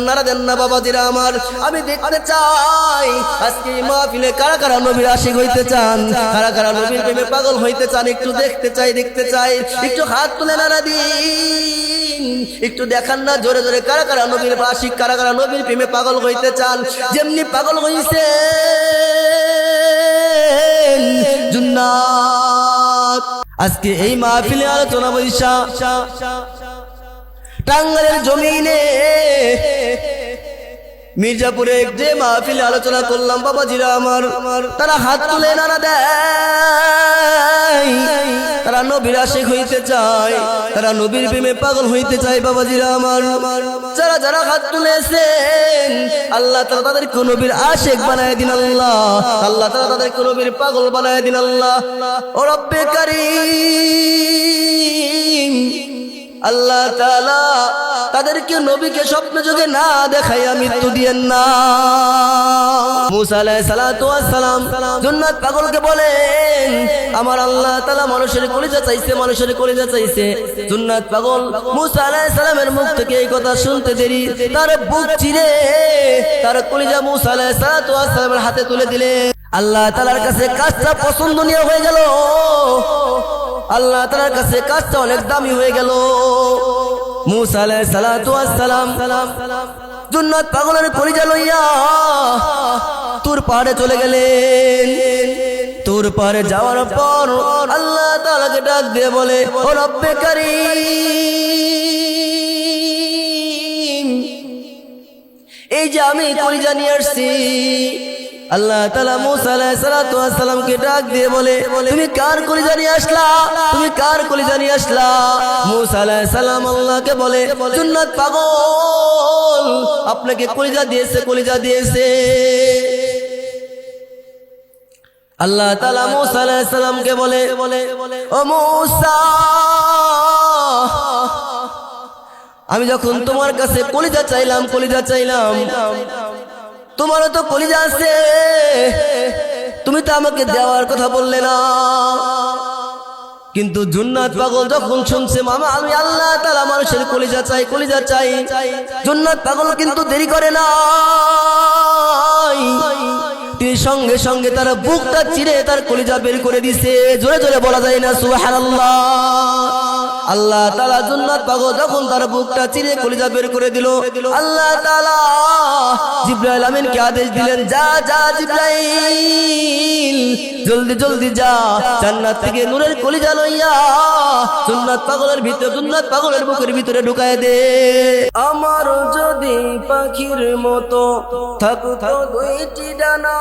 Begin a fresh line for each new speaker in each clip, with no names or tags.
নারা দেন না বাবাজিরা আমার। আমি দেখতে চাই আজকে এই মাহফিলে কারা কারা নবীর আশিক হইতে চান, কারা কারা নবীর প্রেমে পাগল হইতে চান, একটু দেখতে চাই, দেখতে চাই। একটু হাত তুলে নারা দিন, একটু দেখান না জোরে জোরে কারা কারা নবীর আশিক, কারা কারা নবীর প্রেমে পাগল হইতে চান। যেমনি পাগল হইছে জুন্নাত। আজকে এই মাহফিলে আলোচনা বৈশা টাঙ্গাইলের জমিনে মির্জাপুরে যে মাহফিলে আলোচনা করলাম বাবাজিরা আমার, তারা হাত তুলে নারা দেয়, তারা নবীর আশিক হইতে চায়, তারা নবীর প্রেমে পাগল হইতে চায় বাবাজিরা আমার। যারা যারা হাত তুলেছেন আল্লাহ তাআলা তাদেরকে নবীর আশিক বানায় দিন আল্লাহ, আল্লাহ তাআলা তাদেরকে নবীর পাগল বানায় দিন আল্লাহ। ও রব্বে কারীম, আল্লাহ তাআলা তাদেরকে নবীকে স্বপ্ন যুগে না দেখাইয়া মৃত্যু দিয়েন না। মুসা আলাইহিস সালাতু ওয়াস সালাম জান্নাত পাগলকে বলেন, আমার আল্লাহ তাআলা মানুষের কলিজা চাইছে, মানুষের কলিজা চাইছে। জান্নাত পাগল মুসা আলাইহিস সালামের মুখ থেকে এই কথা শুনতে দেরি, তার বুক চিরে তার কলিজা মুসা আলাইহিস সালাতু ওয়াস সালামের হাতে তুলে দিলেন। আল্লাহ তাআলার কাছে কাজটা পছন্দনীয় হয়ে গেল, আল্লাহ তাআলার কাছে কাজটা অনেক দামি হয়ে গেল। মুসা আলাইহিস সালাতু ওয়াস সালাম জান্নাত পাগলের কলিজা লইয়া তুর পাহাড়ে চলে গেলেন। তুর পাহাড়ে যাওয়ার পর আল্লাহ তাআলাকে ডাক দিয়ে বলে, ও রব্বে কারীম, এই যে আমি কলিজা নিয়ে আসছি। আল্লাহ তাআলা মুসা আলাইহিস সালাতু ওয়াস সালামকে ডাক দিয়ে বলে, তুমি কার কলিজা নিয়ে আসলা, তুমি কার কলিজা নিয়ে আসলা? মুসা আলাইহিস সালাম আল্লাহকে বলে, জান্নাত পাগল আপনাকে কলিজা দিয়েছে, কলিজা দিয়েছে। আল্লাহ তাআলা মুসা আলাইহিস সালামকে বলে, ও মুসা, আমি যখন তোমার কাছে কলিজা চাইলাম, কলিজা চাইলাম, তোমারও তো কলিজা আছে, তুমি তো আমাকে দেওয়ার কথা বললে না। কিন্তু জান্নাত পাগল যখন শুনছে মামা আমি আল্লাহ তাআলা মানুষের কলিজা চাই, কলিজা চাই, জান্নাত পাগল কিন্তু দেরি করে না, তিনি সঙ্গে সঙ্গে তার বুকটা চিরে তার কলিজা বের করে দিছে। জোরে জোরে বলা যায় না সুবহানাল্লাহ। আল্লাহ তাআলা জান্নাত পাগল যখন তার বুকটা চিরে কলিজা বের করে দিল, আল্লাহ তাআলা জিবরাইল আমিনকে আদেশ দিলেন, যা যা জিবরাইল, জলদি জলদি যা, জান্নাত থেকে নূরের কলিজা লইয়া জান্নাত পাগলের ভিতরে, জান্নাত পাগলের বুকের ভিতরে ঢুকায় দে। আমার যদি পাখির মতো থাকতো দুইটি ডানা,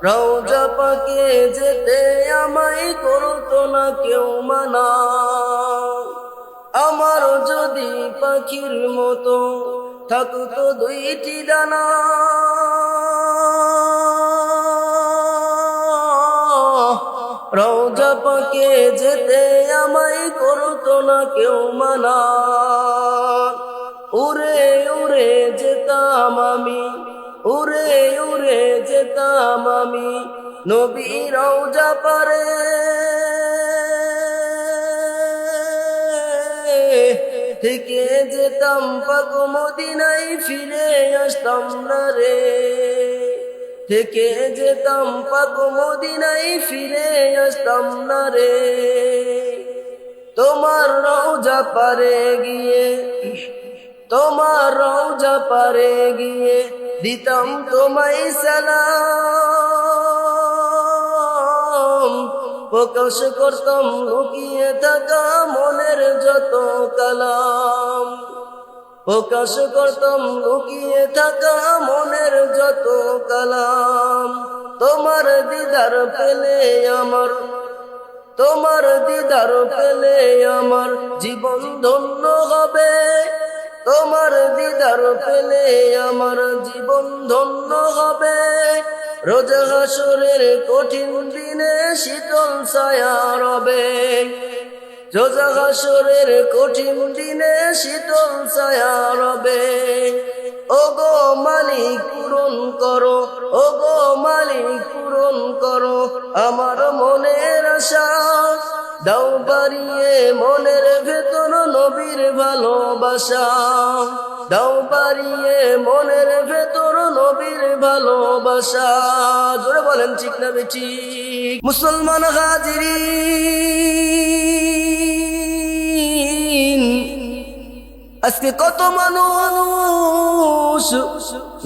রওজা পাকে যেতে আমায় করতো না কেউ মানা। আমার যদি পাখির মতো থাকতো দুইটি ডানা, রওজা পাকে যেতে আমায় করতো না কেউ মানা। উড়ে উড়ে যেতাম আমি, উড়ে উড়ে যেতাম আমি নবী রওজা পারে, থেকে যেতাম পাক মদিনায়, ফিরে আসতাম না রে, থেকে যেতাম পাক মদিনায়, ফিরে আসতাম না রে। তোমার রওজা পারে গিয়ে, তোমার রওজা পারে গিয়ে দিতাম তোমায় সালাম, প্রকাশ করতাম লুকিয়ে থাকা মনের যত কালাম, প্রকাশ করতাম লুকিয়ে থাকা মনের যত কালাম। তোমার দিদার পেলে আমার, তোমার দিদার পেলে আমার জীবন ধন্য হবে, তোমার দিদার পেলে আমার জীবন ধন্য হবে। রোজ হাসরের কঠিন দিনে শীতল ছায়া রবে, রোজ হাসরের কঠিন দিনে শীতল ছায়া রবে। ওগো মালিক পূরণ করো, ওগো মালিক পূরণ করো আমার মনের আশা, দাও বাড়িয়ে মনের ভেতর ভালোবাসা দাও বাড়িয়ে মনের ভেতর নবীর ভালোবাসা। জোরে বলেন ঠিক না বেঠিক? মুসলমান হাজিরিন, আজকে কত মানুষ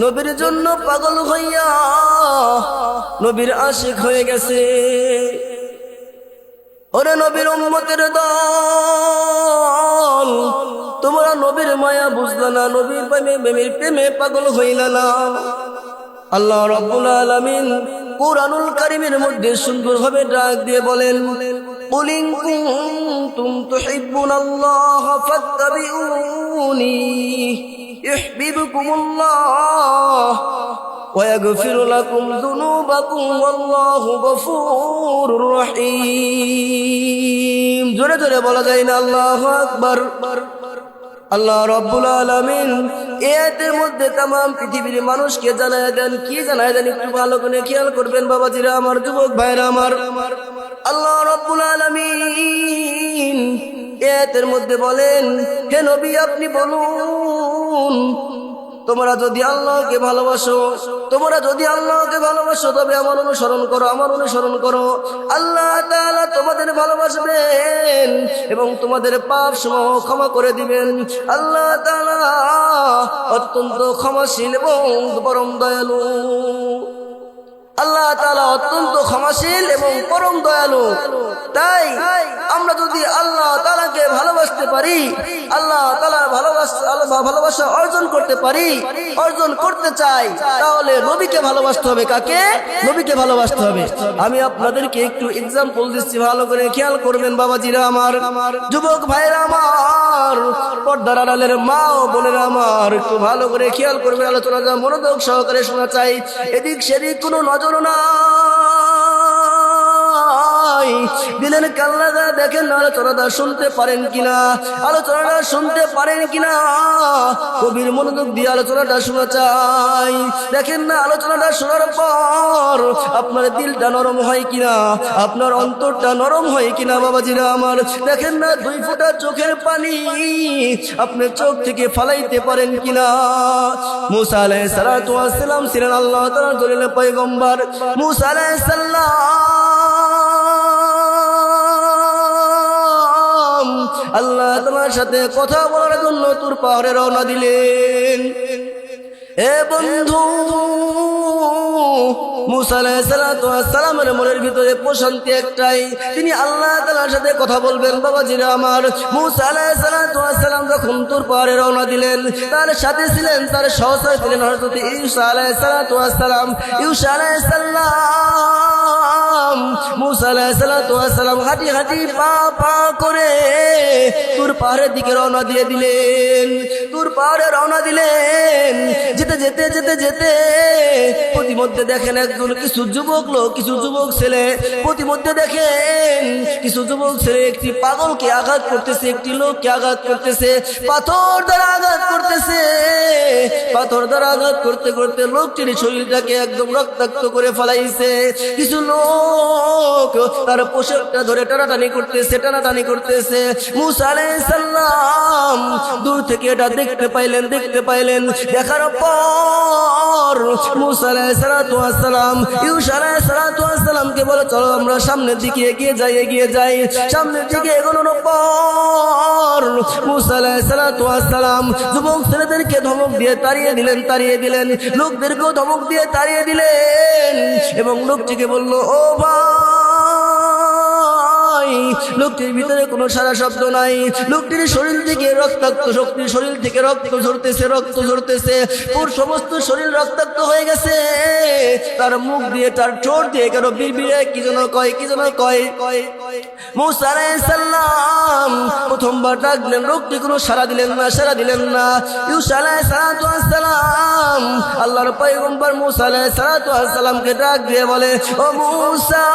নবীর জন্য পাগল হইয়া নবীর আশিক হয়ে গেছে। ওরে নবীর উম্মতের দল, তোমরা নবীর মায়া বুঝলা না, নবীর প্রেমে পাগল হইলা না। আল্লাহ রাব্বুল আলামিন কুরআনুল কারীমের মধ্যে সুন্দরভাবে ডাক দিয়ে বলেন, কুল ইন কুনতুম তুহিব্বুনাল্লাহা ফাত্তাবিউনি ইউহিব্বুকুমুল্লাহ ওয়া ইয়াগফির লাকুম যুনুবাকুম ওয়াল্লাহু গফুরুর রহিম। জোরে জোরে বলা যায় না আল্লাহু আকবার? আল্লাহ রাব্বুল আলামিন এই আয়াতের মধ্যে तमाम পৃথিবীর মানুষকে জানায় দেন। কি জানায় দেন? একটু ভালো করে খেয়াল করবেন বাবাজিরা আমার, যুবক ভাইরা আমার। আল্লাহ রাব্বুল আলামিন এই আয়াতের মধ্যে বলেন, হে নবী আপনি বলুন, তোমরা যদি আল্লাহকে ভালোবাসো, তোমরা যদি আল্লাহকে ভালোবাসো তবে আমার অনুসরণ করো, আমার অনুসরণ করো। আল্লাহ তাআলা তোমাদের ভালোবাসবেন এবং তোমাদের পাপ সমূহ ক্ষমা করে দিবেন। আল্লাহ তাআলা অত্যন্ত ক্ষমাশীল এবং পরম দয়ালু। আল্লাহ তাআলা অত্যন্ত ক্ষমাশীল এবং পরম দয়ালু। তাই আমরা যদি আল্লাহ তাআলাকে ভালোবাসতে পারি, আল্লাহ তাআলার ভালোবাসা অর্জন করতে পারি, অর্জন করতে চাই, তাহলে নবীকে ভালোবাসতে হবে। কাকে? নবীকে ভালোবাসতে হবে। আমি আপনাদেরকে একটু এক্সাম্পল দিচ্ছি, ভালো করে খেয়াল করবেন বাবাজিরা আমার, যুবক ভাইরা আমার, পর্দার আড়ালের মা ও বোনেরা আমার, একটু ভালো করে খেয়াল করবেন। আলোচনাটা মনোযোগ সহকারে শোনা চাই। এদিক সেদিক কোনো নজর নাই, দিলেন কান লাগা দেখেন আলোচনাটা শুনতে পারেন কিনা, আলোচনাটা শুনতে পারেন কিনা, কবির মনোযোগ দিয়ে আলোচনাটা শোনা চাই। দেখেন না আলোচনাটা শোনার পর আপনার দিলটা নরম হয় কিনা, আপনার অন্তরটা নরম হয় কিনা বাবাজিরা আমার। দেখেন না দুই ফোঁটা চোখের পানি আপনার চোখ থেকে ফালাইতে পারেন কিনা। মুসা আলাইহিস সালাতু ওয়াস সালাম ছিলেন আল্লাহ তাআলার দলিল পয়গম্বর। মুসা আলাইহিস সালাম আল্লাহ তোমার সাথে কথা বলার জন্য তুর পাহাড়ে রওনা দিলেন। এ বন্ধু, মুসা আলাইহিস সালামের মনের ভিতরে প্রশান্তি একটাই, তিনি আল্লাহ তাআলার সাথে কথা বলবেন। বাবাজিরা আমার, মুসা আলাইহিস সালাম যখন তুর পাহাড়ে রওনা দিলেন, তার সাথে ছিলেন, তার সহচর ছিলেন হযরত ঈসা আলাইহিস সালাম। ঈসা আলাইহিস সালাম মুসা আলাইহিস সালাম হাঁটি হাঁটি পা পা করে তুর পাহাড়ের দিকে রওনা দিয়ে দিলেন। তুর পাহাড়ে রওনা দিলেন। যেতে যেতে যেতে যেতে প্রতিমধ্যে দেখেন কিছু যুবক লোক, কিছু যুবক ছেলে, প্রতিমধ্যে দেখেন কিছু যুবক ছেলে একটি পাগলকে আঘাত করতেছে, একটি লোককে আঘাত করতেছে, পাথর দ্বারা আঘাত করতেছে। পাথর দ্বারা আঘাত করতে করতে লোকটির শরীরটাকে একদম রক্তাক্ত করে ফেলাইছে। কিছু লোক তার পোশাকটা ধরে টানাটানি করতেছে, টানাটানি করতেছে। মুসা আলাইহিস সালাম দূর থেকে এটা দেখতে পাইলেন। দেখার পর মুসা আলাইহিস সালাম ঈসা আলাইহিস সালামকে বলে, চলো আমরা সামনের দিকে এগিয়ে যাই। সামনের দিকে এগোনোর পর মুসা আলাইহিস সালাম যুবক ছেলেদেরকে ধমক দিয়ে তাড়িয়ে দিলেন, লোকদেরকেও ধমক দিয়ে তাড়িয়ে দিলেন এবং লোকটিকে বলল, ও ভাই। লোকটির ভিতরে কোনো সারা শব্দ নাই। লোকটির শরীর থেকে রক্তাক্ত, শক্তির শরীর থেকে রক্ত ঝরতেছে। পুরো সমস্ত শরীর রক্তাক্ত হয়ে গেছে। তার মুখ দিয়ে, তার ঠোঁট দিয়ে কেন বিড়বিড়ে কি যেন কয়। মুসা আলাইহিস সালাম প্রথমবার ডাকলেন, লোকটি কোনো সাড়া দিলেন না। ঈসা আলাইহিস সালাম আল্লাহর পয়গম্বর মুসা আলাইহিস সালামকে ডাক দিয়ে বলে, ও মুসা,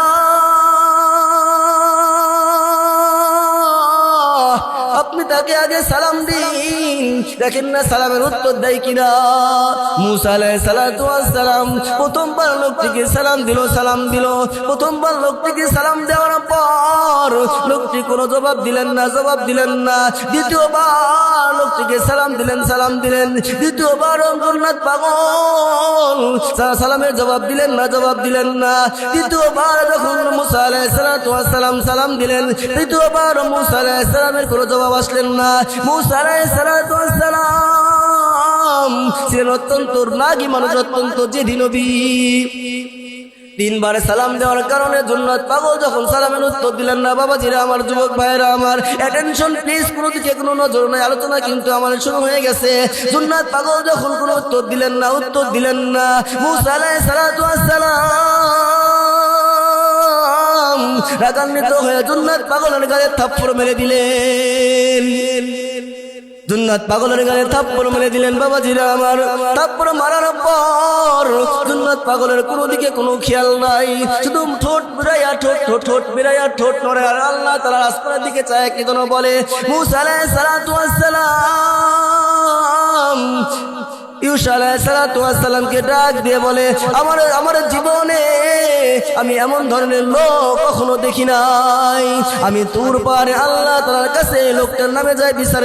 আপনি তাকে আগে সালাম দিন, দেখেন না সালামের উত্তর দেয় কিনা। মুসা আলাইহিস সালাতু ওয়াস সালাম প্রথমবার লোকটিকে সালাম দিল। প্রথমবার লোকটিকে সালাম দেওয়ার পর লোকটি কোনো জবাব দিলেন না। দ্বিতীয়বার লোকটিকে সালাম দিলেন। দ্বিতীয়বার জন্নাত পাগল সালামের জবাব দিলেন না। তৃতীয়বার যখন মুসা আলাইহিস সালাতু ওয়াস সালাম সালাম দিলেন, তৃতীয়বার মুসা আলাইহিস সালামের কোনো জবাব আসলেন না। মুসা আলাইহিস সালাতু ওয়াস সালাম ছিলেন অত্যন্ত রাগী মানুষ, অত্যন্ত জেদি নবী। তিনবার সালাম দেওয়ার কারণে জন্নাত পাগল যখন সালামের উত্তর দিলেন না, বাবাজিরা আমার, যুবক ভাইরা আমার, অ্যাটেনশন প্লিজ, কোনো দিকে কোনো নজর নাই, আলোচনা কিন্তু আমার শুরু হয়ে গেছে। জন্নাত পাগল যখন কোনো উত্তর দিলেন না, মুসা আলাইহিস সালাতু ওয়াস সালাম রাগান্বিত হয়ে জন্নাত পাগলের গায়ে থাপ্পড় মেরে দিলেন। বাবাজিরা আমার, থাপ্পড় মারার পর জন্নাত পাগলের কোনো দিকে কোনো খেয়াল নাই, শুধু ঠোঁট বেরাইয়া ঠোঁট নড়ে আর আল্লাহ তাআলার আসমানের দিকে চায় কি যেন বলে। মুসা আলাইহিস সালাতু ওয়াস সালাম ইউসা আলাইহিস সালাতু ওয়াস সালামকে ডাক দিয়ে বলে, আমার জীবনে আমি এমন ধরনের লোক কখনো দেখি নাই। আমি তুর পারে আল্লাহ তাআলার কাছে লোকটার নামে যাই বিচার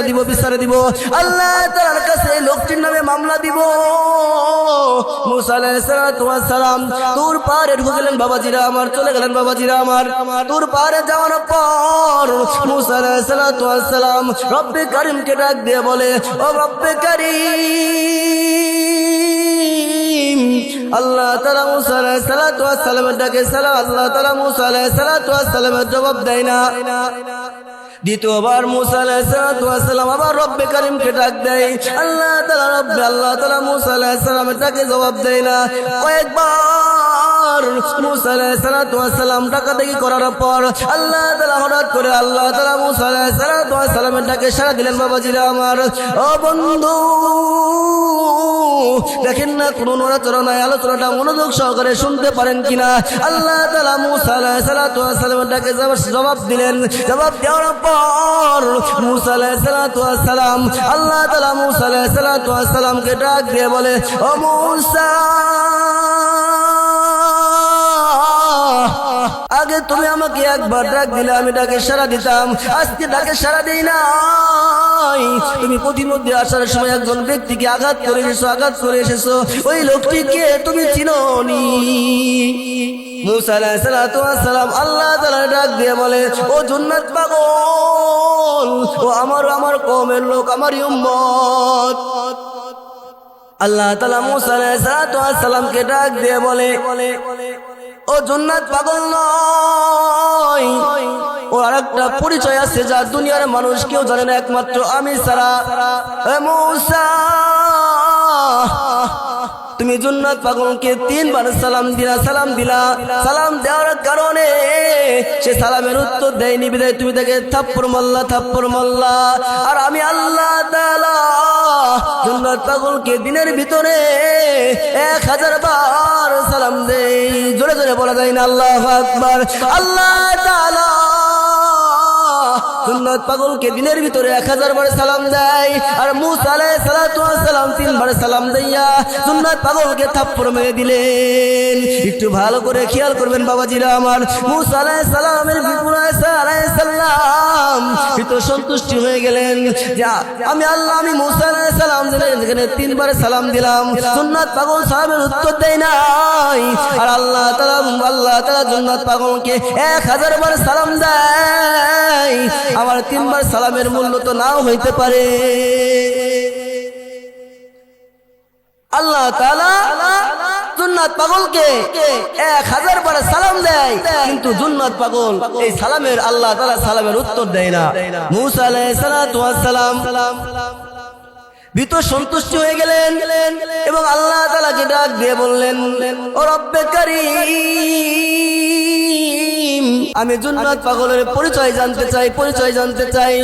দিব, আল্লাহ তাআলার কাছে লোকটির নামে মামলা দিব। মুসা আলাইহিস সালাতু ওয়াস সালাম তুর পারে ঢুকে গেলেন, বাবাজিরা আমার, চলে গেলেন বাবাজিরা আমার। তুর পারে যাওয়ার পর মুসা আলাইহিস সালাতু ওয়াস সালাম রব্বে কারীমকে ডাক দিয়ে বলে, ও রব্বে কারীম, আল্লাহ তাআলা মুসা আলাইহিস সালাতু ওয়াস সালামের ডাকে আল্লাহ তাআলা মুসা আলাইহিস সালাতু ওয়াস সালামের জবাব দেয় না। দ্বিতীয়বার মুসা আলাইহিস সালাতু ওয়াস সালাম আবার রব্বে কারীমকে ডাক দেয়, আল্লাহ তাআলা মুসা আলাইহিস সালামের ডাকে জবাব দেয় না। কয়েকবার মুসা আলাইহিস সালাতু ওয়াস সালাম ডাকাডাকি করার পর আল্লাহ তাআলা হঠাৎ করে মুসা আলাইহিস সালাতু ওয়াস সালামের ডাকে সাড়া দিলেন। বাবাজিরা আমার, ও বন্ধু, দেখেন না কোনো নড়াচড়া নাই, আলোচনাটা মনোযোগ সহকারে শুনতে পারেন কিনা। আল্লাহ তাআলা মুসা আলাইহিস সালাতু ওয়াস সালামের ডাকে জবাব দিলেন। জবাব দেওয়ার পর মুসা আলাইহিস সালাতু ওয়াস সালাম আল্লাহ তাআলা মুসা আলাইহিস সালাতু ওয়াস সালামকে ডাক দিয়ে বলে, ও মুসা, আগে তুমি আমাকে একবার ডাক দিলে আমি ডাকে সাড়া দিতাম, আজকে ডাকে সাড়া দেই নাই। তুমি প্রতিমধ্যে আসার সময় একজন ব্যক্তিকে আঘাত করে এসেছো, ওই লোকটিকে তুমি চিনোনি। মুসা আলাইহিস সালাতু ওয়াস সালাম আল্লাহ তাআলা ডাক দিয়ে বলে, ও জান্নাত পাগল, ও আমার কওমের লোক, আমার উম্মত। আল্লাহ তাআলা মুসা আলাইহিস সালাতু ওয়াস সালামকে ডাক দিয়ে বলে, ও জান্নাত পাগল নয়, ও আরেকটা পরিচয় আছে যা দুনিয়ার মানুষ কেউ জানে না, একমাত্র আমি ছাড়া। এ মুসা, তুমি জান্নাত পাগলকে 3 বার সালাম দিলা। সালাম দেওয়ার কারণে সে সালামের উত্তর দেয়নি, বিদায় তুমি তাকে থাপ্পড় মারলা। আর আমি আল্লাহ তাআলা জান্নাত পাগলকে দিনের ভিতরে 1000 বার সালাম দেই। জোরে জোরে বলা যায় না আল্লাহু আকবার। আল্লাহ তাআলা জান্নাত পাগলকে দিনের ভিতরে 1000 বার সালাম দেয়, আর মুসা আলাইহিস সালাতু ওয়াস সালাম 3 বার সালাম দিয়া জান্নাত পাগলকে থাপ্পড় মেরে দিলেন। একটু ভালো করে খেয়াল করবেন বাবাজিরা আমার, মুসা আলাইহিস সালামের ভিতর সন্তুষ্টি হয়ে গেলেন যে আমি মুসা আলাইহিস সালাম যেখানে 3 বার সালাম দিলাম, জান্নাত পাগল সালামের উত্তর দেয় নাই, আর আল্লাহ তাআলা জান্নাত পাগলকে 1000 বার সালাম দেয়। আমার 3 বার সালামের মূল্য তো নাও হইতে পারে। আল্লাহ তাআলা জান্নাত পাগলকে 1000 বার সালাম দেয়, কিন্তু জান্নাত পাগল এই সালামের আল্লাহ তাআলা সালামের উত্তর দেয় না। মুসা আলাইহিস সালাতু ওয়াস সালাম ভিতর সন্তুষ্ট হয়ে গেলেন এবং আল্লাহ তাআলাকে ডাক দিয়ে বললেন, ও রব্বে কারীম, আমি জান্নাত পাগলের পরিচয় জানতে চাই,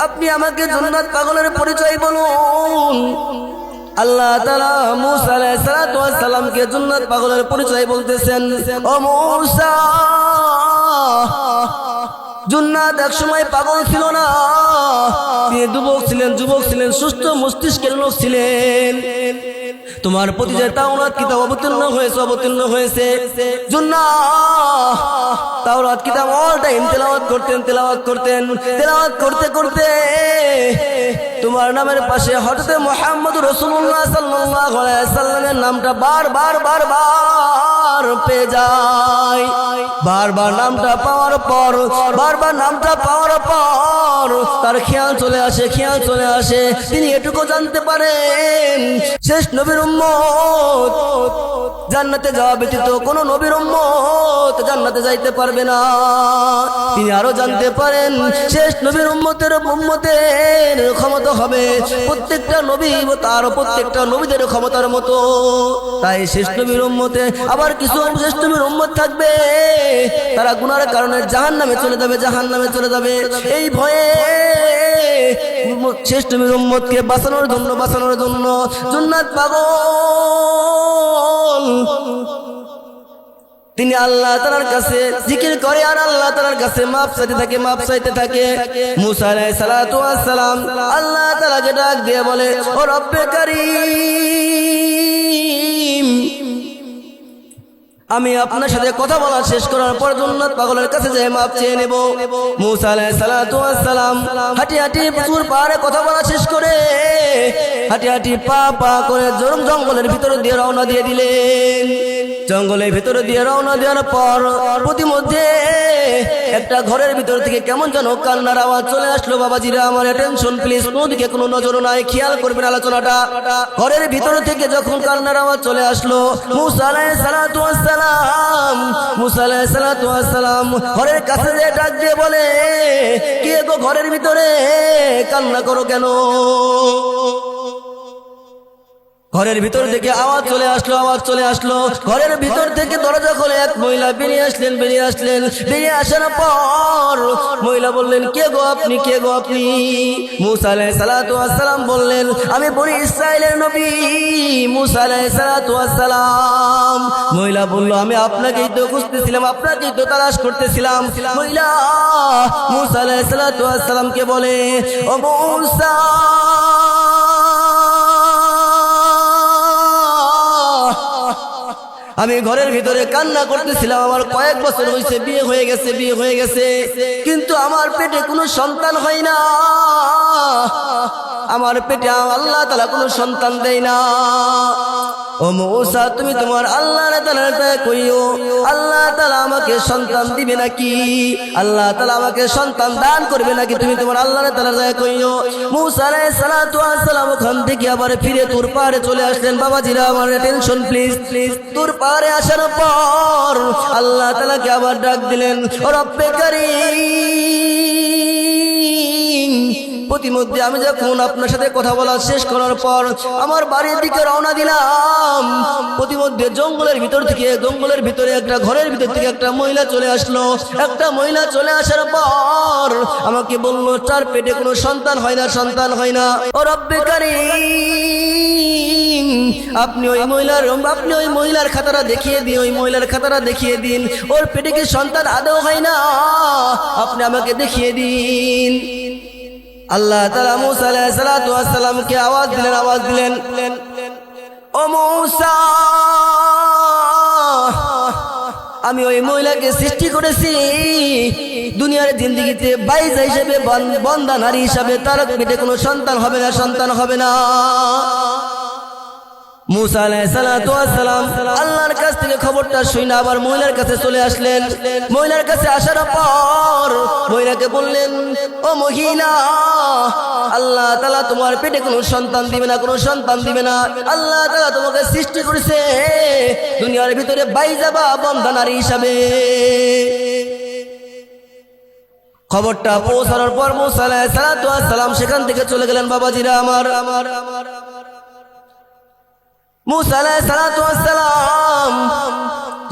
আপনি আমাকে জান্নাত পাগলের পরিচয় বলুন। আল্লাহ তাআলা মুসা আলাইহিস সালাতু ওয়াস সালামকে জান্নাত পাগলের পরিচয় বলতেছেন, ও মুসা, জান্নাত এক সময় পাগল ছিল না, যুবক ছিলেন, সুস্থ মস্তিষ্কের লোক ছিলেন। তোমার প্রতি যে তাওরাত কিতাব অবতীর্ণ হয়েছে জুন্নাহ তাওরাত কিতাব অল টাইম তেলাওয়াত করতে করতে তোমার নামের পাশে হযরত মুহাম্মদ রাসূলুল্লাহ সাল্লাল্লাহু আলাইহি ওয়াসাল্লামের নামটা বারবার পেয়ে যায়। বারবার নামটা পাওয়ার পর তার খেয়াল চলে আসে তিনি এটুকু জানতে পারেন শেষ নবীর উম্মত জান্নাতে যাওয়া ব্যতীত কোন নবীর উম্মত জান্নাতে যাইতে পারবে না। তিনি আরো জানতে পারেন শেষ নবীর উম্মতের ক্ষমতা হবে প্রত্যেকটা নবী তার প্রত্যেকটা নবীদের ক্ষমতার মতো। তাই শেষ নবীর উম্মতে আবার কিছু শেষ নবীর উম্মত থাকবে তারা গুনাহের কারণে জাহান্নামে চলে যাবে। এই ভয়ে শেষ নবীর উম্মতকে বাঁচানোর জন্য জান্নাত পাগল তিনি আল্লাহ তাআলার কাছে জিকির করে আর আল্লাহ তাআলার কাছে মাফ চাইতে থাকে। মুসা আলাইহিস সালাতু ওয়াস সালাম আল্লাহ তাআলাকে ডাক দিয়ে বলে, ও রব্বে কারীম, আমি আপনার সাথে কথা বলা শেষ করার পর জান্নাত পাগলের কাছে যেয়ে মাফ চেয়ে নেব। মুসা আলাইহিস সালাতু ওয়াস সালাম হাঁটি প্রচুর পাহাড়ে কথা বলা শেষ করে হাঁটি পা করে জঙ্গলের ভিতরে দিয়ে রওনা দিয়ে দিলেন। জঙ্গলের ভিতরে দিয়ে রওনা দেওয়ার পর প্রতিমধ্যে একটা ঘরের ভিতর থেকে কেমন যেন কান্নার আওয়াজ চলে আসলো। বাবাজিরা আমার অ্যাটেনশন প্লিজ, কোনদিকে কোনো নজর নাই, খেয়াল করবেন আলোচনাটা। ঘরের ভিতর থেকে যখন কান্নার আওয়াজ চলে আসলো মুসা আলাইহিস সালাতু ওয়াস সালাম ঘরের কাছে যে ডাক দিয়ে বলে, কে গো ঘরের ভিতরে কান্না করো কেন? ঘরের ভিতর থেকে আওয়াজ চলে আসলো। ঘরের ভিতর থেকে দরজা খুলে এক মহিলা বেরিয়ে আসলেন। বেরিয়ে আসার পর মহিলা বললেন, কে গো আপনি? মুসা আলাইহিস সালাতু ওয়াস সালাম বললেন, আমি বনি ইসরাইলের নবী মুসা আলাইহিস সালাতু ওয়াস সালাম। মহিলা বলল, আমি আপনাকেই তো খুঁজতেছিলাম, আপনাকেই তো তালাশ করতেছিলাম। মহিলা মুসা আলাইহিস সালাতু ওয়াস সালামকে বলে, ও মুসা, আমি ঘরের ভিতরে কান্না করতেছিলাম, আমার কয়েক বছর হয়েছে বিয়ে হয়ে গেছে কিন্তু আমার পেটে কোনো সন্তান হয় না। আমার পেটে আল্লাহ তাআলা কোনো সন্তান দেয় না। ও মুসা, তুমি তোমার আল্লাহ তাআলাকে কইও, আল্লাহ তাআলা আমাকে সন্তান দিবে নাকি, আল্লাহ তাআলা আমাকে সন্তান দান করবে নাকি, তুমি তোমার আল্লাহ তাআলাকে কইও। মুসা আলাইহিস সালাতু ওয়াস সালাম ওখান থেকে আবার ফিরে তুর পাহাড়ে চলে আসলেন। বাবাজিরা আমার টেনশন প্লিজ। তুর পাহাড়ে আসার পর আল্লাহ তাআলাকে আবার ডাক দিলেন, ও রব্বে কারীম, প্রতিমধ্যে আমি যখন আপনার সাথে কথা বলা শেষ করার পর আমার বাড়ির দিকে রওনা দিলাম, প্রতিমধ্যে জঙ্গলের ভিতরে একটা ঘরের ভিতর থেকে একটা মহিলা চলে আসলো। একটা মহিলা চলে আসার পর আমাকে বলল, তার পেটে কোনো সন্তান হয় না। ও রব্বে কারীম, আপনি ওই মহিলার খাতাটা দেখিয়ে দিন, ওর পেটে কি সন্তান আদৌ হয় না, আপনি আমাকে দেখিয়ে দিন। আল্লাহ তাআলা মুসা আলাইহিস সালাতু ওয়াস সালামকে আওয়াজ দিলেন, ও মুসা, আমি ওই মহিলাকে সৃষ্টি করেছি দুনিয়ার জিন্দেগিতে বাইজা হিসেবে, বন্দা নারী হিসেবে। তার পেটে কোনো সন্তান হবে না। মুসা আলাইহিস সালাতু ওয়াস সালাম আল্লাহর কাছ থেকে খবরটা শুনে আবার মহিলার কাছে চলে আসলেন। মহিলার কাছে আসার পর মহিলাকে বললেন, ও মহিলা, আল্লাহ তাআলা তোমার পেটে কোনো সন্তান দিবে না। আল্লাহ তাআলা তোমাকে সৃষ্টি করেছে দুনিয়ার ভিতরে বাইজা বা বন্দা নারী হিসাবে। খবরটা পৌঁছানোর পর মুসা আলাইহিস সালাতু ওয়াস সালাম সেখান থেকে চলে গেলেন। বাবাজিরা আমার মুসা আলাইহিস সালাতু ওয়াস সালাম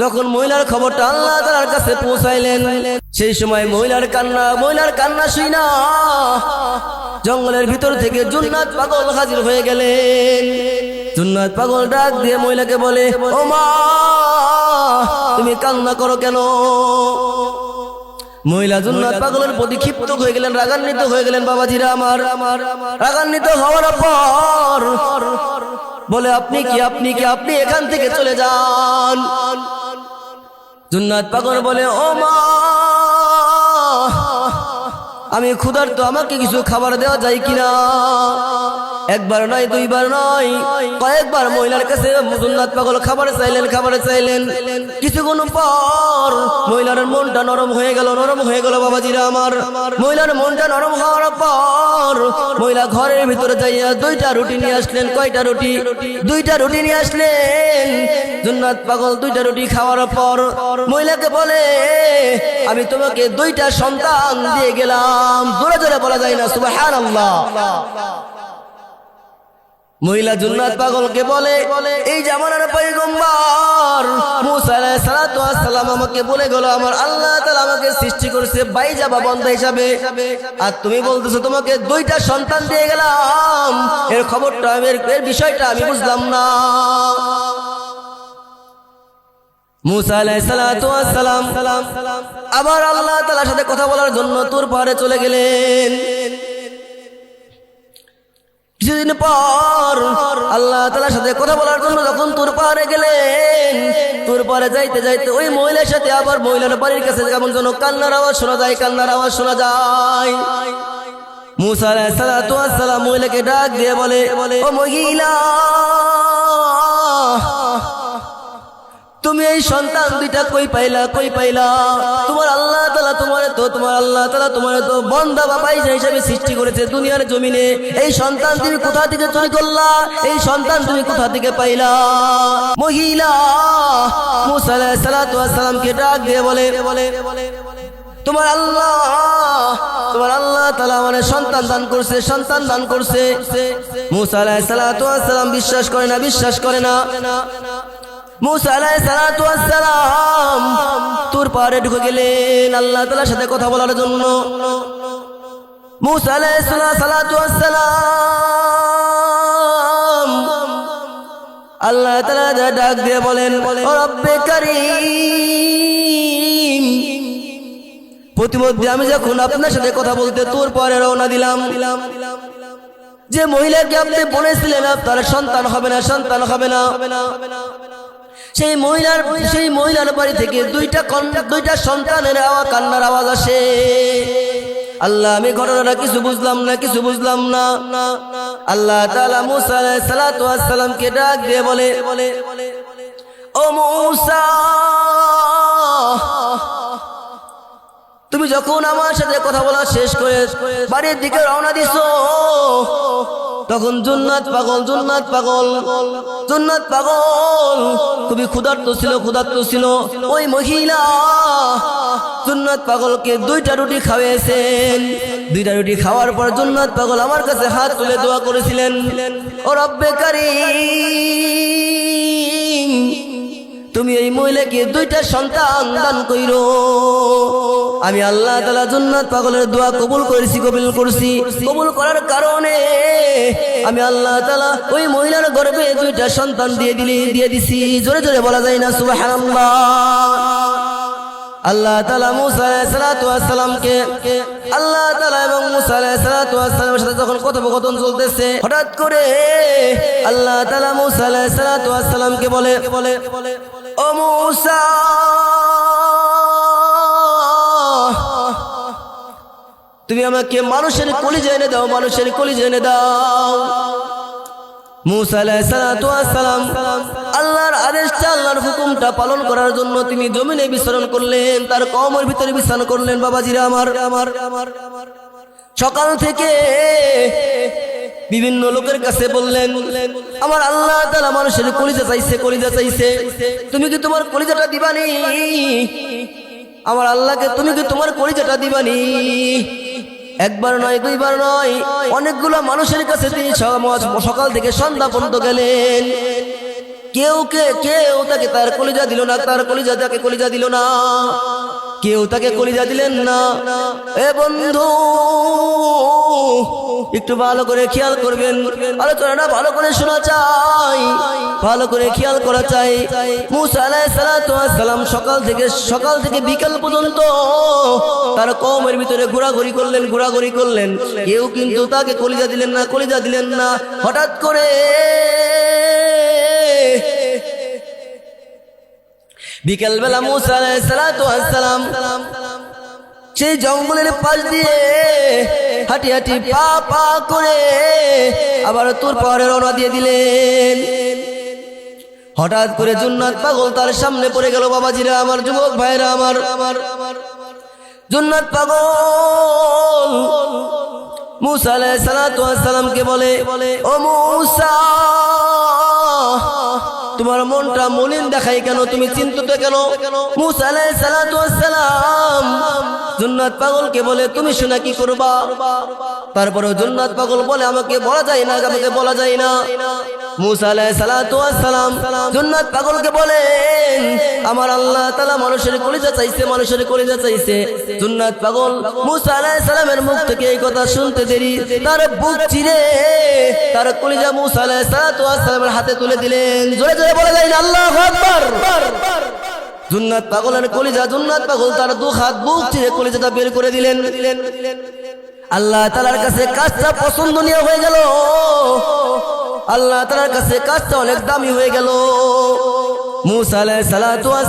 যখন মহিলার খবরটা আল্লাহ তাআলার কাছে পৌঁছাইলেন, সেই সময় মহিলার কান্না শুইনা জঙ্গলের ভিতর থেকে জান্নাত পাগল হাজির হয়ে গেলেন। জান্নাত পাগল ডাক দিয়ে মহিলাকে বলে, ও মা, তুমি কান্না করো কেন? মহিলা জান্নাত পাগলের প্রতি ক্ষিপ্ত হয়ে গেলেন, রাগান্বিত হয়ে গেলেন। বাবাজিরা আমার, রাগান্বিত হওয়ার পর বলে, আপনি কি এখান থেকে চলে যান। জান্নাত পাগল বলে, ও মা, আমি ক্ষুধার্ত, আমাকে কিছু খাবার দেওয়া যায় কিনা। একবার নয়, দুইবার নয়, কয়েকবার মহিলার কাছে জান্নাত পাগল খাবার চাইলেন। কিছুক্ষণ পর মহিলার মনটা নরম হয়ে গেল। বাবাজিরা আমার, মহিলার মনটা নরম হওয়ার পর মহিলা ঘরের ভিতরে যাইয়া 2টা রুটি নিয়ে আসলেন। কয়টা রুটি? 2টা রুটি নিয়ে আসলেন। জান্নাত পাগল 2টা রুটি খাওয়ার পর মহিলাকে বলে, আমি তোমাকে 2টা সন্তান দিয়ে গেলাম। জোরে জোরে বলা যায় না সুবহানাল্লাহ। মহিলা জান্নাত পাগলকে বলে, এই জামানার পয়গম্বর মুসা আলাইহিস সালাতু ওয়াস সালাম আমাকে বলে গেল, আমার আল্লাহ তাআলা আমাকে সৃষ্টি করেছে বাইজা বা বান্দা হিসাবে, আর তুমি বলতেছো তোমাকে 2টা সন্তান দিয়ে গেলাম। এর খবরটা, এর বিষয়টা আমি বুঝলাম না। মুসা আলাইহিস সালাতু ওয়াস সালাম আবার আল্লাহ তাআলার সাথে কথা বলার জন্য তুর পাহাড়ে চলে গেলেন। কিছুদিন পর আল্লাহ তাআলার সাথে কথা বলার জন্য যখন তুর পাহাড়ে গেলেন, তুর পাহাড়ে যাইতে যাইতে ওই মহিলার সাথে আবার মহিলার বাড়ির কাছে কেমন যেন কান্নার আওয়াজ শোনা যায়। মুসা আলাইহিস সালাতু ওয়াস সালাম মহিলাকে ডাক দিয়ে বলে, ও মহিলা, তুমি এই সন্তান 2টা কই পাইলা? তোমার আল্লাহ তাআলা তোমার তো বান্দা বা বাইজা হিসেবে সৃষ্টি করেছে দুনিয়ার জমিনে। এই সন্তান তুমি কোথা থেকে চুরি করলা? এই সন্তান তুমি কোথা থেকে পাইলা? মহিলা মুসা আলাইহিস সালাতু ওয়াস সালামকে ডাক দিয়ে বলে, তোমার আল্লাহ তাআলা আমাকে সন্তান দান করছে। মুসা আলাইহিস সালাতু ওয়াস সালাম বিশ্বাস করে না। মুসা আলাইহিস সালাতু ওয়াস সালাম তুর পাহাড়ে ঢুকে গেলেন আল্লাহ তাআলার সাথে কথা বলার জন্য। মুসা আলাইহিস সালাতু ওয়াস সালাম আল্লাহ তাআলা ডাক দিয়ে বলেন, ও রব্বে কারীম, প্রতিমধ্যে আমি যখন আপনার সাথে কথা বলতে তুর পাহাড়ে রওনা দিলাম, যে মহিলাকে আপনি বলেছিলেন আপনার সন্তান হবে না, সেই মহিলার বাড়ি থেকে 2টা সন্তানের কান্নার আওয়াজ আসে। আল্লাহ, আমি ঘটনাটা কিছু বুঝলাম না। আল্লাহ তাআলা মুসা আলাইহিস সালাতু ওয়াস সালামকে ডাক দিয়ে বলে, ও মুসা, তুমি যখন আমার সাথে কথা বলা শেষ করে বাড়ির দিকে রওনা দিছো, তখন জান্নাত পাগল খুবই ক্ষুধার্ত ছিল। ওই মহিলা জান্নাত পাগলকে 2টা রুটি খাওয়াইছেন। 2টা রুটি খাওয়ার পর জান্নাত পাগল আমার কাছে হাত তুলে দোয়া করেছিলেন, ও রব্বে কারীম, তুমি এই মহিলাকে 2টা সন্তান দান কইরো। আমি আল্লাহ তাআলা জান্নাত পাগলের দোয়া কবুল করার কারণে আমি আল্লাহ তাআলা ওই মহিলার গর্ভে 2টা সন্তান দিয়ে দিছি। জোরে জোরে বলা যায় না সুবহানাল্লাহ। আল্লাহ তাআলা মুসা আলাইহিস সালাতু ওয়াস সালামকে আল্লাহ তাআলা এবং মুসা আলাইহিস সালাতু ওয়াস সালামের সাথে যখন কথোপকথন চলতেছে, হঠাৎ করে আল্লাহ তাআলা মুসা আলাইহিস সালাতু ওয়াস সালামকে বলে, ও মুসা, তুমি আমাকে মানুষের কলিজা এনে দাও। মুসা আলাইহিস সালাতু ওয়াস সালাম আল্লাহর আদেশটা, আল্লাহর হুকুমটা পালন করার জন্য তিনি জমিনে বিচরণ করলেন, তার কওমের ভিতরে বিচরণ করলেন। বাবাজিরা আমার, সকাল থেকে বিভিন্ন লোকের কাছে বললেন, আমার আল্লাহ তাআলা মানুষের কলিজা চাইছে, তুমি কি তোমার কলিজাটা দিবানি? আমার আল্লাহকে তুমি কি তোমার কলিজাটা দিবানি? একবার নয়, দুইবার নয়, অনেকগুলো মানুষের কাছে তিনি সকাল থেকে সন্ধ্যা পর্যন্ত গেলেন। কেউ তাকে তার কলিজা দিল না, কেউ তাকে কলিজা দিলেন না। এ বন্ধু, একটু ভালো করে খেয়াল করবেন, আলোচনাটা ভালো করে শোনা চাই, ভালো করে খেয়াল করা চাই। মুসা আলাইহিস সালাম সকাল থেকে বিকাল পর্যন্ত তার কওমের ভিতরে ঘোরাঘুরি করলেন, কেউ কিন্তু তাকে কলিজা দিলেন না। হঠাৎ করে বিকেল বেলা মুসা আলাইহিস সালাম সেই জঙ্গলের পাশ দিয়ে হাঁটি পা করে আবার তুর পাহাড়ে রওনা দিয়ে দিলেন। হঠাৎ করে জান্নাত পাগল তার সামনে পড়ে গেল। বাবাজিরা আমার, যুবক ভাইরা আমার, জান্নাত পাগল মুসা আলাইহিস সালামকে বলে, ও মুসা, তোমার মনটা মলিন দেখাই কেন? তুমি চিন্তিত কেন? মুসা আলাইহিস সালাম জান্নাত পাগলকে বলে, তুমি শোনা কি করবা? তারপরে জান্নাত পাগল বলে, আমাকে বলা যায় না। মুসা আলাইহিস সালাম জান্নাত পাগলকে বলেন, আমার আল্লাহ তাআলা মানুষের কলিজা চাইছে। জান্নাত পাগল মুসা আলাইহিস সালামের মুখ থেকে এই কথা শুনতে দেরি, তার বুক চিরে তার কলিজা মুসা আলাইহিস সালামের হাতে তুলে দিলেন। জোরে জোরে বলা যায় না আল্লাহু আকবার। জান্নাত পাগলের কলিজা, জান্নাত পাগল তার দু হাত বুক চিরে কলিজাটা বের করে দিলেন। আল্লাহ তাআলার কাছে কাজটা পছন্দনীয় হয়ে গেল, আল্লাহ তাআলার কাছে কাজটা অনেক দামি হয়ে গেল। মুসা আলাইহিস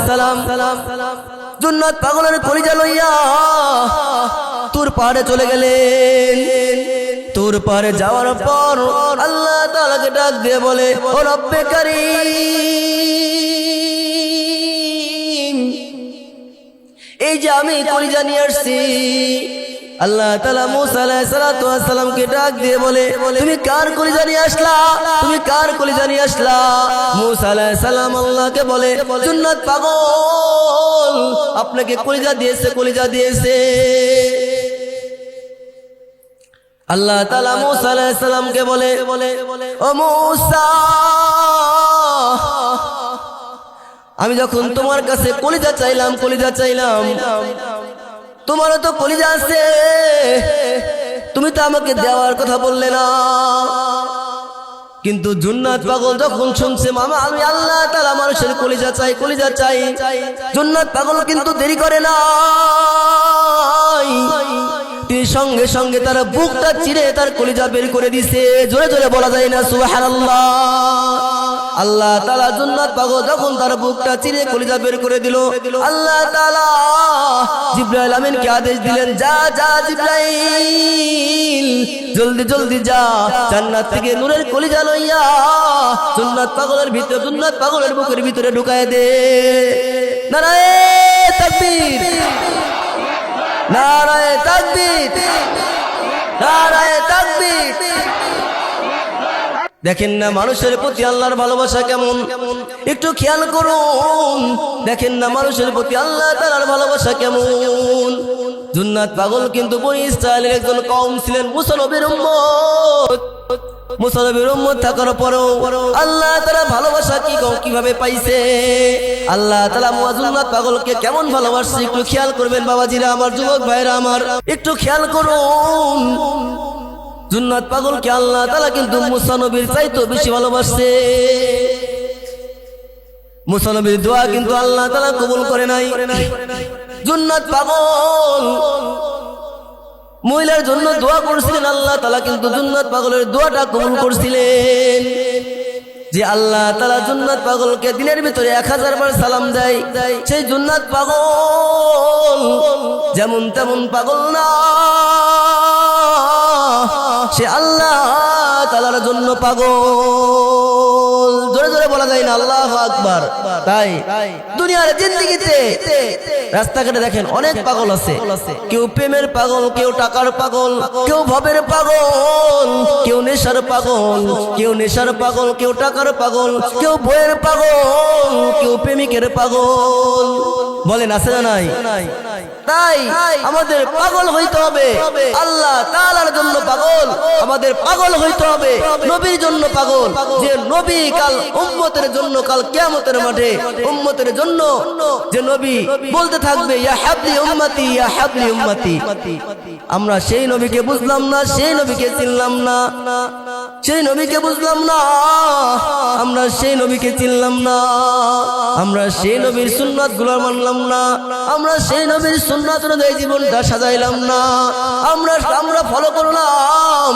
সালাম জান্নাত পাগলের কলিজা লইয়া তুর পাহাড়ে চলে গেলেন। তুর পাহাড়ে যাওয়ার পর আল্লাহ তাআলাকে ডাক দিয়ে বলে, ও রব্বে কারীম, এই যে আমি কলিজা নিয়ে আসছি। আল্লাহ তাআলা মুসা আলাইহিস সালামকে ডাক দিয়ে বলে, তুমি কার কলিজা নিয়ে আসলা? মুসা আলাইহিস সালাম আল্লাহকে বলে, জান্নাত পাগল আপনাকে কলিজা দিয়েছে। আল্লাহ তাআলা মুসা আলাইহিস সালামকে বলে, ও মুসা, আমি যখন তোমার কাছে কলিজা চাইলাম, তোমারও তো কলিজা আছে, তুমি তো আমাকে দেওয়ার কথা বললে না। কিন্তু জান্নাত পাগল যখন শুনছে, মামা আমি আল্লাহ তাআলা মানুষের কলিজা চাই, জান্নাত পাগল কিন্তু দেরি করে না, সঙ্গে সঙ্গে তার বুকটা চিরে তার কলিজা বের করে দিছে। জোরে জোরে বলা যায় না সুবহানাল্লাহ। আল্লাহ তাআলা জান্নাত পাগল যখন তার বুকটা চিরে কলিজা বের করে দিল, আল্লাহ তাআলা জিবরাইল আমিনকে আদেশ দিলেন, যা জিবরাইল, জলদি যা, জান্নাত থেকে নূরের কলিজা লইয়া জান্নাত পাগলের বুকের ভিতরে ঢুকায় দে। নারায়ে তাকবীর, নারায়ে তাকবীর, নারায়ে তাকবীর। দেখেন না মানুষের প্রতি আল্লাহর ভালোবাসা কেমন, একটু খেয়াল করুন। দেখেন না মানুষের প্রতি আল্লাহ তাআলার ভালোবাসা কেমন। জান্নাত পাগল কিন্তু বনি ইসরাইলের একজন কওম ছিলেন, মুসা নবীর উম্মত থাকার পরেও আল্লাহ তাআলা ভালোবাসা কিভাবে পাইছে, আল্লাহ তাআলা জান্নাত পাগলকে কেমন ভালোবাসছে একটু খেয়াল করবেন। বাবাজিরা আমার, যুবক ভাইরা আমার, একটু খেয়াল করুন। জান্নাত পাগলকে আল্লাহ তাআলা কিন্তু মুসা নবীর চাইতেও বেশি ভালোবাসছে। মুসা নবীর দোয়া কিন্তু আল্লাহ তাআলা কবুল করে নাই। জান্নাত পাগল মহিলার জন্য দোয়া করছিলেন, আল্লাহ তাআলা কিন্তু জান্নাত পাগলের দোয়াটা কবুল করছিলেন। যে আল্লাহ তাআলা জান্নাত পাগলকে দিনের ভিতরে 1000 বার সালাম দেয়, সেই জান্নাত পাগল যেমন তেমন পাগল না, সে আল্লাহ তাআলার জন্য পাগল। জোরে জোরে বলা যায় না আল্লাহু আকবার। তাই দুনিয়ার জিন্দেগিতে রাস্তাঘাটে দেখেন অনেক পাগল আছে, কেউ প্রেমের পাগল, কেউ টাকার পাগল, কেউ ভবের পাগল, কেউ নেশার পাগল, কেউ টাকার পাগল, কেউ বইয়ের পাগল, কেউ প্রেমিকের পাগল। বলেন আছে না নাই? তাই আমাদের পাগল হইতে হবে আল্লাহ তাআলার জন্য পাগল, আমাদের পাগল হইতে হবে, নবীর জন্য পাগল, যে নবী কাল উম্মতের জন্য, কাল কিয়ামতের মাঠে উম্মতের জন্য যে নবী বলতে থাকবে ইয়া হাবলি উম্মতি, ইয়া হাবলি উম্মতি। আমরা সেই নবীকে বুঝলাম না, সেই নবীকে চিনলাম না, সেই নবীকে বুঝলাম না, আমরা সেই নবীকে চিনলাম না, আমরা সেই নবীর সুন্নাত গুলো মানলাম না, আমরা সেই নবীর সুন্নাত অনুযায়ী জীবনটা সাজাইলাম না, আমরা ফলো করলাম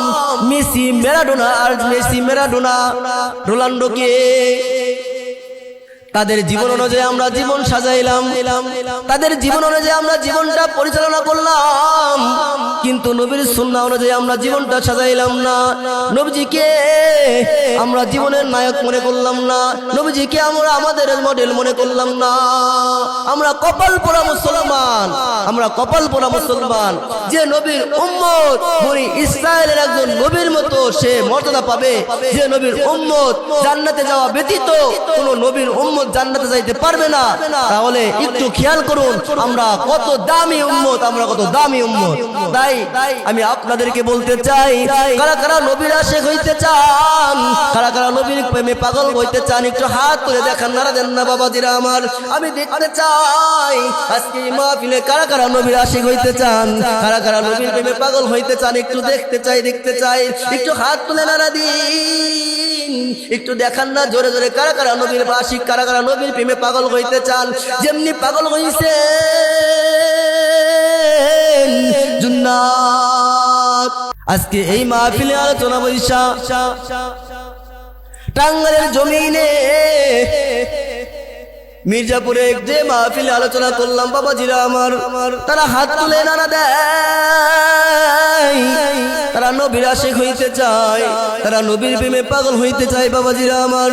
মেসি ম্যারাডোনা আর মেসি ম্যারাডোনা রোনাল্ডোকে। তাদের জীবন অনুযায়ী আমরা জীবন সাজাইলাম, তাদের জীবন অনুযায়ী আমরা জীবনটা পরিচালনা করলাম, কিন্তু নবীর সুন্নাহ অনুযায়ী আমরা জীবনটা সাজাইলাম না। নবীজিকে আমরা জীবনের নায়ক মনে করলাম না, নবীজিকে আমরা আমাদের মডেল মনে করলাম না। আমরা কপাল পোড়া মুসলমান, আমরা কপাল পোড়া মুসলমান। যে নবীর উম্মত বনি ইসরায়েলের একজন নবীর মতো সে মর্যাদা পাবে, যে নবীর উম্মত জান্নাতে যাওয়া ব্যতীত কোন নবীর উম্মত জান্নাতে যাইতে পারবে না। তাহলে একটু খেয়াল করুন আমরা কত দামি উম্মত, আমরা কত দামি উম্মত। তাই আমি আপনাদেরকে বলতে চাই, কারা কারা নবীর আশিক হইতে চান, কারা কারা নবীর প্রেমে পাগল হইতে চান, একটু হাত তুলে দেখান, নারা দেন না বাবাজিরা আমার। আমি দেখতে চাই আজকে এই মাহফিলে কারা কারা নবীর আশিক হইতে চান, কারা কারা নবীর প্রেমে পাগল হইতে চান, একটু দেখতে চাই, দেখতে চাই, একটু হাত তুলে নারা দিন, একটু দেখান না জোরে জোরে কারা কারা নবীর আশিক, কারা কারা নবীর প্রেমে পাগল হইতে চান, যেমনি পাগল হইছে জুন্নাত। আজকে এই মাহফিলে আলোচনা বৈশা টাঙ্গাইলের জমিনে মির্জাপুরে যে মাহফিলে আলোচনা করলাম বাবাজিরা আমার, তারা হাত তুলে নানা দেয়, তারা নবীর আশিক হইতে চায়, তারা নবীর প্রেমে পাগল হইতে চায় বাবাজিরা আমার।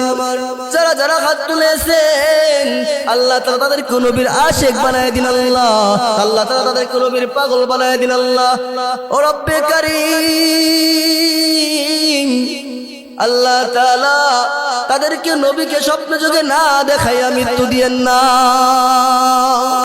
যারা যারা হাত তুলেছেন আল্লাহ তাআলা তাদেরকে নবীর আশিক বানায় দিন আল্লাহ, আল্লাহ তাআলা তাদেরকে নবীর পাগল বানায় দিন আল্লাহ। ও রব্বে কারীম, আল্লাহ তাআলা তাদেরকে নবীকে স্বপ্ন যোগে না দেখাইয়া মৃত্যু দিয়েন না।